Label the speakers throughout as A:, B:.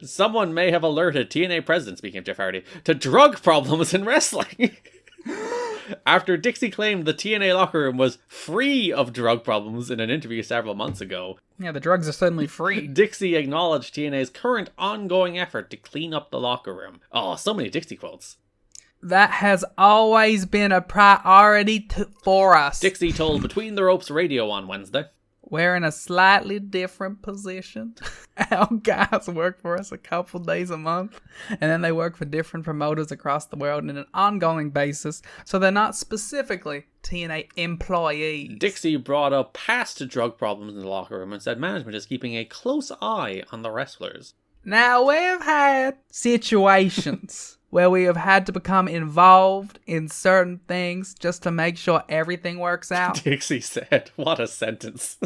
A: Someone may have alerted TNA president, speaking of Jeff Hardy, to drug problems in wrestling. After Dixie claimed the TNA locker room was free of drug problems in an interview several months ago.
B: Yeah, the drugs are suddenly free.
A: Dixie acknowledged TNA's current ongoing effort to clean up the locker room. Oh, so many Dixie quotes.
B: That has always been a priority for us.
A: Dixie told Between the Ropes Radio on Wednesday.
B: We're in a slightly different position. Our guys work for us a couple days a month, and then they work for different promoters across the world on an ongoing basis, so they're not specifically TNA employees.
A: Dixie brought up past drug problems in the locker room and said management is keeping a close eye on the wrestlers.
B: Now, we've had situations where we have had to become involved in certain things just to make sure everything works out.
A: Dixie said, what a sentence.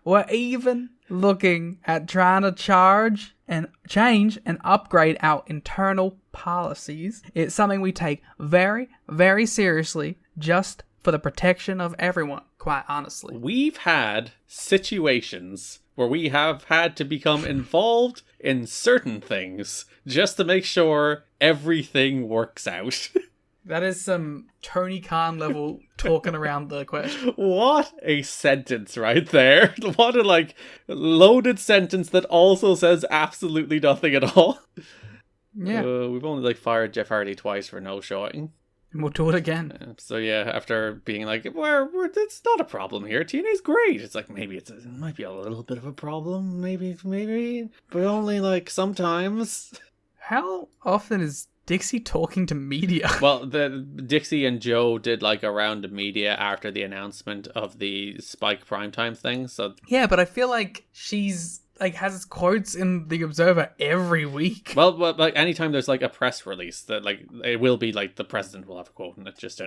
B: We're even looking at trying to change and upgrade our internal policies. It's something we take very, very seriously just for the protection of everyone, quite honestly.
A: We've had situations where we have had to become involved in certain things just to make sure everything works out.
B: That is some Tony Khan level talking around the question.
A: What a sentence right there. What a loaded sentence that also says absolutely nothing at all.
B: Yeah.
A: We've only fired Jeff Hardy twice for no showing.
B: And we'll do it again.
A: So yeah, after being it's not a problem here. TNA's great. It's maybe it might be a little bit of a problem. Maybe, but only sometimes.
B: How often is Dixie talking to media?
A: Well, Dixie and Joe did a round of media after the announcement of the Spike Primetime thing. So
B: yeah, but I feel like she's has quotes in the Observer every week.
A: Well, anytime there's a press release that it will be the president will have a quote, and it's just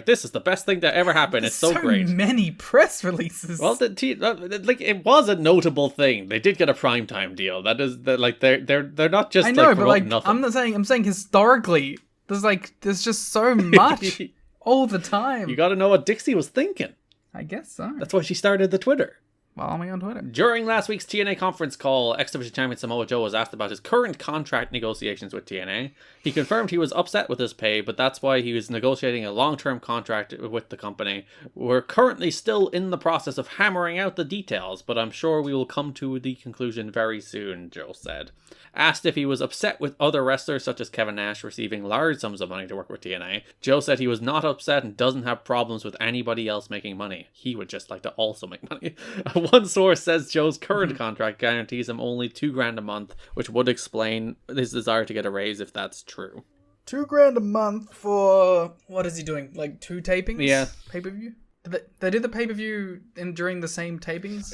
A: this is the best thing that ever happened. It's so great.
B: So many press releases.
A: Well, it was a notable thing. They did get a primetime deal. That is they're not just.
B: I know, but
A: nothing.
B: I'm saying historically, there's just so much all the time.
A: You got to know what Dixie was thinking.
B: I guess so.
A: That's why she started the Twitter.
B: Follow me on Twitter.
A: During last week's TNA conference call, X-Division champion Samoa Joe was asked about his current contract negotiations with TNA. He confirmed he was upset with his pay, but that's why he was negotiating a long-term contract with the company. We're currently still in the process of hammering out the details, but I'm sure we will come to the conclusion very soon, Joe said. Asked if he was upset with other wrestlers such as Kevin Nash receiving large sums of money to work with TNA, Joe said he was not upset and doesn't have problems with anybody else making money. He would just like to also make money. One source says Joe's current contract guarantees him only $2,000 a month, which would explain his desire to get a raise if that's true.
B: $2,000 a month for what is he doing? 2 tapings?
A: Yeah.
B: Pay-per-view? They did the pay-per-view during the same tapings?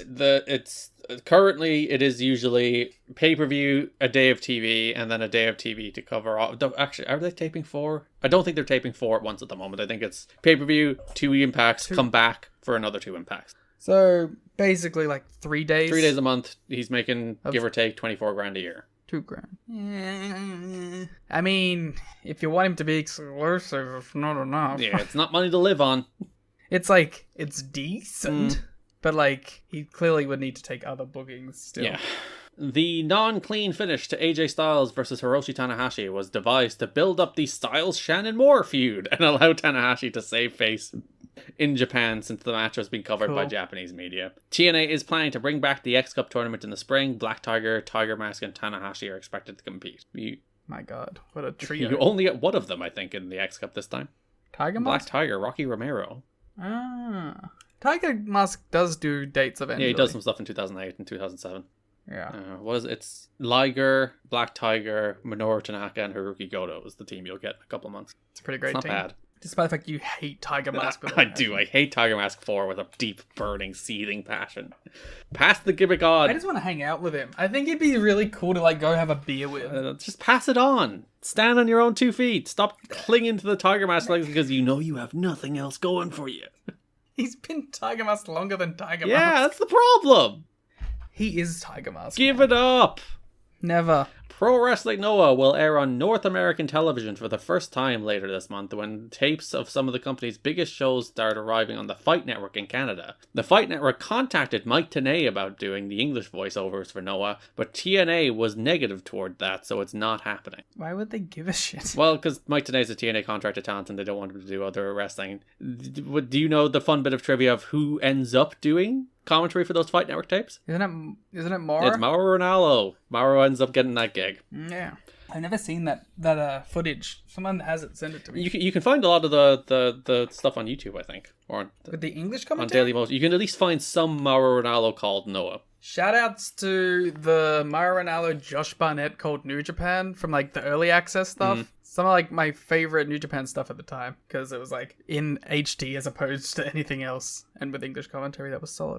A: Currently it is usually pay-per-view, a day of TV, and then a day of TV to cover all. Actually, are they taping 4? I don't think they're taping 4 at once at the moment. I think it's pay-per-view, 2 impacts, come back for another 2 impacts.
B: So basically 3 days.
A: 3 days a month. He's making give or take $24,000 a year.
B: $2,000. I mean, if you want him to be exclusive, it's not enough.
A: Yeah, it's not money to live on.
B: It's it's decent, but he clearly would need to take other bookings still.
A: Yeah. The non-clean finish to AJ Styles versus Hiroshi Tanahashi was devised to build up the Styles-Shannon Moore feud and allow Tanahashi to save face in Japan since the match has been covered by Japanese media. TNA is planning to bring back the X-Cup tournament in the spring. Black Tiger, Tiger Mask, and Tanahashi are expected to compete.
B: My God, what a trio.
A: You only get one of them, I think, in the X-Cup this time.
B: Tiger Mask?
A: Black Tiger, Rocky Romero.
B: Ah. Tiger Mask does do dates eventually.
A: Yeah, he does some stuff in 2008 and 2007.
B: Yeah.
A: It's Liger, Black Tiger, Minoru Tanaka, and Haruki Goto is the team you'll get in a couple of months.
B: It's a pretty great
A: team.
B: Not
A: bad.
B: Despite the fact you hate Tiger Mask.
A: I do. I hate Tiger Mask 4 with a deep, burning, seething passion. Pass the gimmick on.
B: I just want to hang out with him. I think it'd be really cool to go have a beer with.
A: Just pass it on. Stand on your own 2 feet. Stop clinging to the Tiger Mask legs because you know you have nothing else going for you.
B: He's been Tiger Mask longer than Tiger Mask.
A: Yeah, that's the problem.
B: He is Tiger Mask.
A: Give it up.
B: Never.
A: Pro Wrestling Noah will air on North American television for the first time later this month when tapes of some of the company's biggest shows start arriving on the Fight Network in Canada. The Fight Network contacted Mike Tenay about doing the English voiceovers for Noah, but TNA was negative toward that, so it's not happening.
B: Why would they give a shit?
A: Well, because Mike Tenay's a TNA contracted talent and they don't want him to do other wrestling. Do you know the fun bit of trivia of who ends up doing commentary for those Fight Network tapes?
B: Isn't it Mauro?
A: It's Mauro Ranallo. Mauro ends up getting that gig.
B: Yeah. I've never seen that footage. Someone has it. Send it to me.
A: You can find a lot of the stuff on YouTube, I think, or
B: With the English
A: on
B: commentary?
A: Dailymotion. You can at least find some Mauro Ranallo called Noah.
B: Shoutouts to the Mauro Ranallo Josh Barnett called New Japan from like the early access stuff. Some of like my favorite New Japan stuff at the time because it was like in HD as opposed to anything else, and with English commentary that was solid.